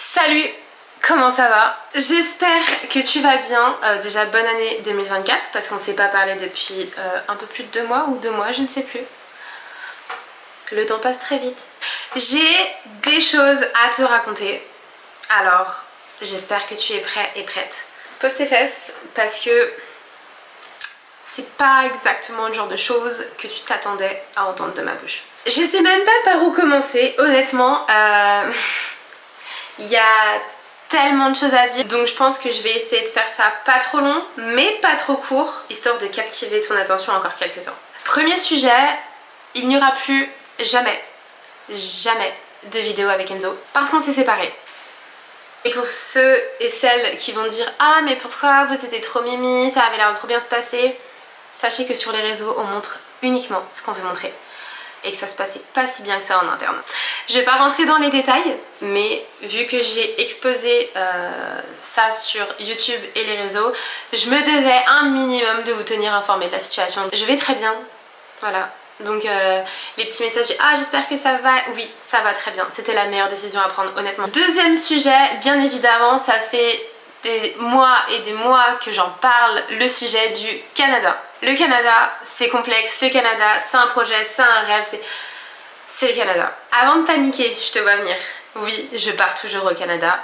Salut, comment ça va? J'espère que tu vas bien. Déjà bonne année 2024 parce qu'on ne s'est pas parlé depuis un peu plus de 2 mois ou 2 mois, je ne sais plus. Le temps passe très vite. J'ai des choses à te raconter. Alors, j'espère que tu es prêt et prête. Pose tes fesses parce que c'est pas exactement le genre de choses que tu t'attendais à entendre de ma bouche. Je sais même pas par où commencer, honnêtement. Il y a tellement de choses à dire, donc je pense que je vais essayer de faire ça pas trop long mais pas trop court, histoire de captiver ton attention encore quelques temps. Premier sujet, il n'y aura plus jamais de vidéo avec Enzo parce qu'on s'est séparés. Et pour ceux et celles qui vont dire ah mais pourquoi vous étiez trop mimi, ça avait l'air de trop bien se passer, sachez que sur les réseaux on montre uniquement ce qu'on veut montrer et que ça se passait pas si bien que ça en interne. Je vais pas rentrer dans les détails, mais vu que j'ai exposé ça sur YouTube et les réseaux, je me devais un minimum de vous tenir informé de la situation. Je vais très bien, voilà. Donc les petits messages, ah j'espère que ça va, oui ça va très bien, c'était la meilleure décision à prendre honnêtement. Deuxième sujet, bien évidemment ça fait des mois et des mois que j'en parle, le sujet du Canada. Le Canada c'est complexe, le Canada c'est un projet, c'est un rêve, c'est le Canada. Avant de paniquer, je te vois venir, oui je pars toujours au Canada.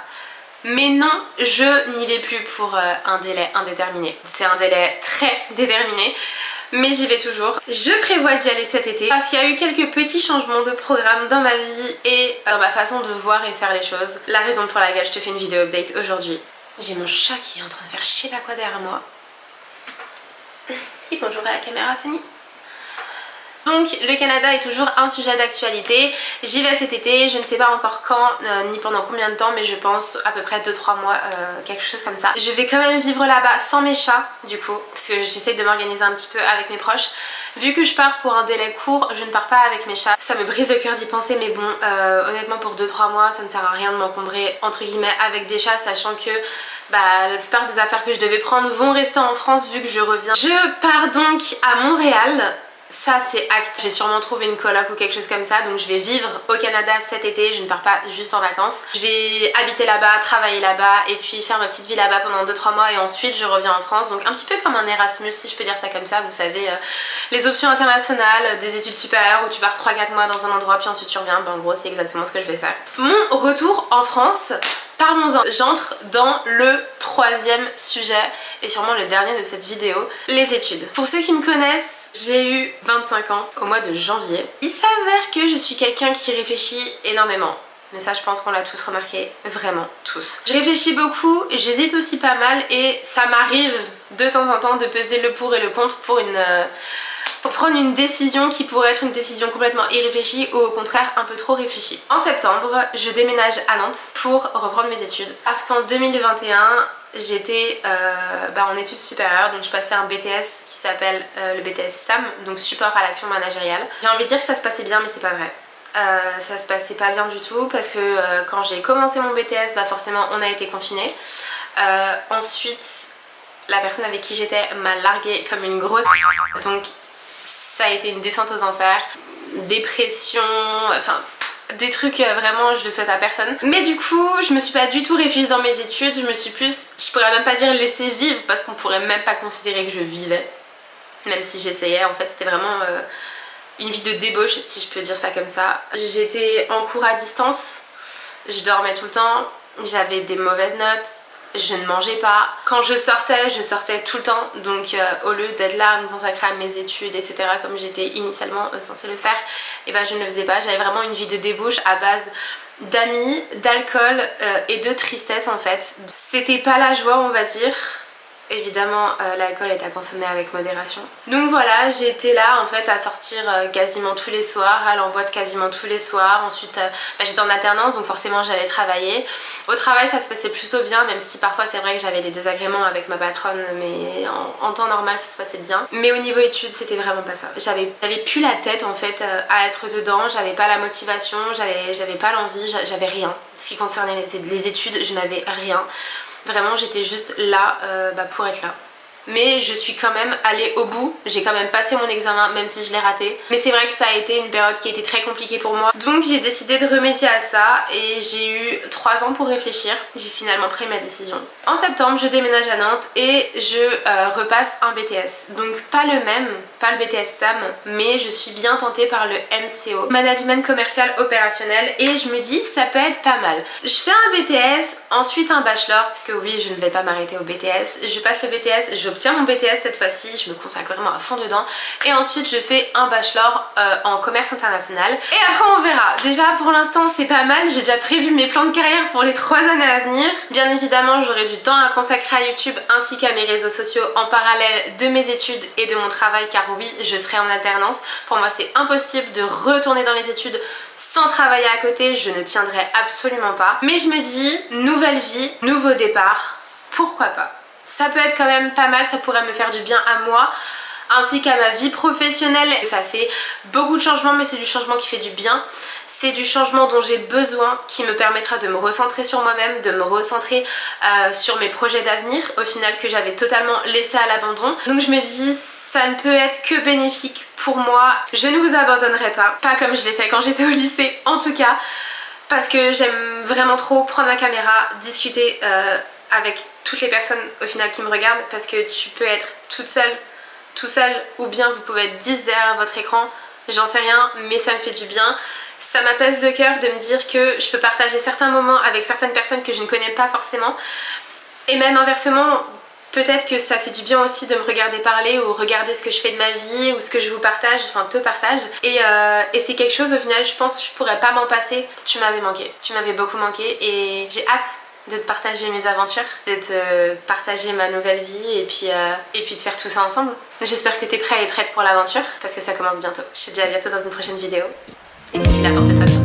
Mais non, je n'y vais plus pour un délai indéterminé. C'est un délai très déterminé. Mais j'y vais toujours. Je prévois d'y aller cet été parce qu'il y a eu quelques petits changements de programme dans ma vie et dans ma façon de voir et faire les choses. La raison pour laquelle je te fais une vidéo update aujourd'hui. J'ai mon chat qui est en train de faire je sais pas quoi derrière moi. Dis bonjour à la caméra Sony. Donc le Canada est toujours un sujet d'actualité. J'y vais cet été, je ne sais pas encore quand ni pendant combien de temps, mais je pense à peu près 2-3 mois, quelque chose comme ça. Je vais quand même vivre là-bas sans mes chats du coup, parce que j'essaie de m'organiser un petit peu avec mes proches. Vu que je pars pour un délai court, je ne pars pas avec mes chats. Ça me brise le cœur d'y penser, mais bon, honnêtement pour 2-3 mois ça ne sert à rien de m'encombrer entre guillemets avec des chats, sachant que la plupart des affaires que je devais prendre vont rester en France vu que je reviens. Je pars donc à Montréal. Ça c'est acte, je vais sûrement trouver une coloc ou quelque chose comme ça, donc je vais vivre au Canada cet été, je ne pars pas juste en vacances. Je vais habiter là-bas, travailler là-bas et puis faire ma petite vie là-bas pendant 2-3 mois et ensuite je reviens en France. Donc un petit peu comme un Erasmus si je peux dire ça comme ça, vous savez, les options internationales, des études supérieures où tu pars 3-4 mois dans un endroit puis ensuite tu reviens, en gros c'est exactement ce que je vais faire. Mon retour en France, parlons-en, j'entre dans le 3e sujet et sûrement le dernier de cette vidéo, les études. Pour ceux qui me connaissent, j'ai eu 25 ans au mois de janvier. Il s'avère que je suis quelqu'un qui réfléchit énormément. Mais ça je pense qu'on l'a tous remarqué, vraiment tous. Je réfléchis beaucoup, j'hésite aussi pas mal et ça m'arrive de temps en temps de peser le pour et le contre pour prendre une décision qui pourrait être une décision complètement irréfléchie ou au contraire un peu trop réfléchie. En septembre, je déménage à Nantes pour reprendre mes études parce qu'en 2021, j'étais en études supérieures, donc je passais un BTS qui s'appelle le BTS SAM, donc support à l'action managériale. J'ai envie de dire que ça se passait bien mais c'est pas vrai. Ça se passait pas bien du tout parce que quand j'ai commencé mon BTS, forcément on a été confinés. Ensuite, la personne avec qui j'étais m'a larguée comme une grosse donc ça a été une descente aux enfers, dépression, enfin des trucs vraiment je le souhaite à personne. Mais du coup je me suis pas du tout réfugiée dans mes études, je me suis plus, je pourrais même pas dire laisser vivre parce qu'on pourrait même pas considérer que je vivais. Même si j'essayais, en fait c'était vraiment une vie de débauche si je peux dire ça comme ça. J'étais en cours à distance, je dormais tout le temps, j'avais des mauvaises notes. Je ne mangeais pas. Quand je sortais tout le temps. Donc au lieu d'être là à me consacrer à mes études, etc. comme j'étais initialement censée le faire, et je ne le faisais pas. J'avais vraiment une vie de débauche à base d'amis, d'alcool et de tristesse en fait. C'était pas la joie on va dire. Évidemment l'alcool est à consommer avec modération. Donc voilà, j'étais là en fait à sortir quasiment tous les soirs, à aller en boîte quasiment tous les soirs. Ensuite j'étais en alternance donc forcément j'allais travailler. Au travail ça se passait plutôt bien, même si parfois c'est vrai que j'avais des désagréments avec ma patronne, mais en temps normal ça se passait bien. Mais au niveau études c'était vraiment pas ça. J'avais plus la tête en fait à être dedans, j'avais pas la motivation, j'avais pas l'envie, j'avais rien. Ce qui concernait les études, je n'avais rien. Vraiment j'étais juste là pour être là. mais je suis quand même allée au bout. J'ai quand même passé mon examen même si je l'ai raté. Mais c'est vrai que ça a été une période qui a été très compliquée pour moi. Donc j'ai décidé de remédier à ça et j'ai eu 3 ans pour réfléchir. J'ai finalement pris ma décision. En septembre, je déménage à Nantes et je repasse un BTS. Donc pas le même, pas le BTS SAM, mais je suis bien tentée par le MCO, Management Commercial Opérationnel, et je me dis ça peut être pas mal. Je fais un BTS, ensuite un bachelor, parce que oui, je ne vais pas m'arrêter au BTS. Je passe le BTS, j'obtiens mon BTS cette fois-ci, je me consacre vraiment à fond dedans, et ensuite je fais un bachelor en commerce international. Et après on verra. Déjà pour l'instant c'est pas mal, j'ai déjà prévu mes plans de carrière pour les 3 années à venir. Bien évidemment j'aurai du temps à consacrer à YouTube ainsi qu'à mes réseaux sociaux en parallèle de mes études et de mon travail, car oui, je serai en alternance. Pour moi c'est impossible de retourner dans les études sans travailler à côté, je ne tiendrai absolument pas. Mais je me dis, nouvelle vie, nouveau départ, pourquoi pas? Ça peut être quand même pas mal, ça pourrait me faire du bien à moi ainsi qu'à ma vie professionnelle. Ça fait beaucoup de changements, mais c'est du changement qui fait du bien. C'est du changement dont j'ai besoin, qui me permettra de me recentrer sur moi-même, de me recentrer sur mes projets d'avenir, au final que j'avais totalement laissé à l'abandon. Donc je me dis, ça ne peut être que bénéfique pour moi. Je ne vous abandonnerai pas comme je l'ai fait quand j'étais au lycée en tout cas, parce que j'aime vraiment trop prendre ma caméra, discuter avec toutes les personnes au final qui me regardent, parce que tu peux être toute seule, tout seul, ou bien vous pouvez être 10 derrière votre écran, j'en sais rien, mais ça me fait du bien. Ça m'apaise le cœur de me dire que je peux partager certains moments avec certaines personnes que je ne connais pas forcément, et même inversement, peut-être que ça fait du bien aussi de me regarder parler ou regarder ce que je fais de ma vie ou ce que je vous partage, enfin te partage. Et c'est quelque chose au final, je pense que je pourrais pas m'en passer. Tu m'avais manqué, tu m'avais beaucoup manqué, et j'ai hâte de te partager mes aventures, de te partager ma nouvelle vie et puis de faire tout ça ensemble. J'espère que t'es prêt et prête pour l'aventure parce que ça commence bientôt. Je te dis à bientôt dans une prochaine vidéo et d'ici là, porte-toi bien.